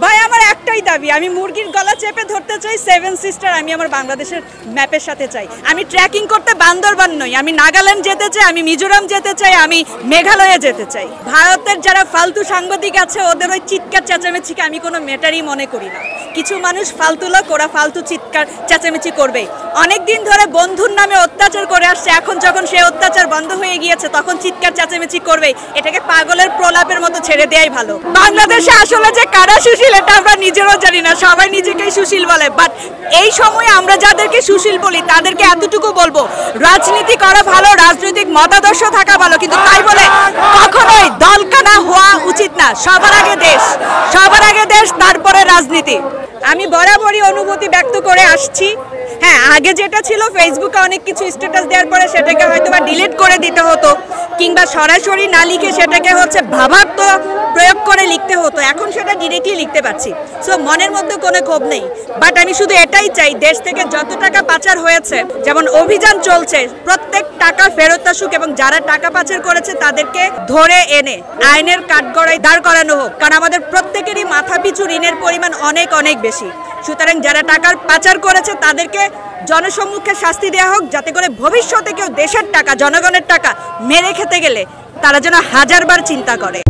ভাই আমার একটাই দাবি, আমি মুরগির গলা চেপে ধরতে চাই, সেভেন সিস্টার আমি আমার বাংলাদেশের ম্যাপের সাথে চাই। আমি ট্রেকিং করতে বান্দরবান নই, আমি নাগাল্যান্ড যেতে চাই, আমি মিজোরাম যেতে চাই, আমি মেঘালয়ে যেতে চাই। ভারতের যারা ফালতু সাংবাদিক আছে ওদের ওই চিৎকার চেঁচামেচিকে আমি কোনো ম্যাটারই মনে করি না। কিছু মানুষ ফালতু লোক, ওরা ফালতু চিৎকার চেঁচামেচি করবে। অনেক দিন ধরে বন্ধুর নামে অত্যাচার করে আসছে, এখন যখন সে অত্যাচার বন্ধ হয়ে গিয়েছে তখন চিৎকার চেঁচামেচি করবে। এটাকে পাগলের প্রলাপের মতো ছেড়ে দেওয়াই ভালো। বাংলাদেশে আসলে যে কারা সুশীল এটা আমরা নিজেরাও জানি না, সবাই নিজেকেই সুশীল বলে। বাট এই সময়ে আমরা যাদেরকে সুশীল বলি তাদেরকে এতটুকু বলবো, রাজনীতি করা ভালো, রাজনৈতিক মতাদর্শ থাকা ভালো, কিন্তু তাই বলে কখনোই দলকানা হওয়া উচিত না। সবার আগে দেশ, সবার আগে দেশ, তারপরে রাজনীতি। আমি বরাবরই অনুভূতি ব্যক্ত করে আসছি। হ্যাঁ, আগে যেটা ছিল ফেসবুকে অনেক কিছু স্ট্যাটাস দেওয়ার পরে সেটাকে হয়তো বা ডিলিট করে দিতে হতো, কিংবা সরাসরি না লিখে সেটাকে ভাবার্থ প্রয়োগ করে লিখতে হতো। এখন সেটা ডিরেক্টলি লিখতে পারছি, সো মনের মধ্যে কোনো ক্ষোভ নেই। বাট আমি শুধু এটাই চাই, দেশ থেকে যত টাকা পাচার হয়েছে, যেমন অভিযান চলছে, প্রত্যেক টাকা ফেরত আসুক এবং যারা টাকা পাচার করেছে তাদেরকে ধরে এনে আইনের কাঠগড়ায় দাঁড় করানো হোক। কারণ আমাদের প্রত্যেকেরই মাথাপিছু ঋণের পরিমাণ অনেক অনেক বেশি। সুতরাং যারা টাকার পাচার করেছে তাদেরকে জনসম্মুখে শাস্তি দেওয়া হোক, যাতে করে ভবিষ্যতে কেউ দেশের টাকা, জনগণের টাকা মেরে খেতে গেলে তারা যেন হাজারবার চিন্তা করে।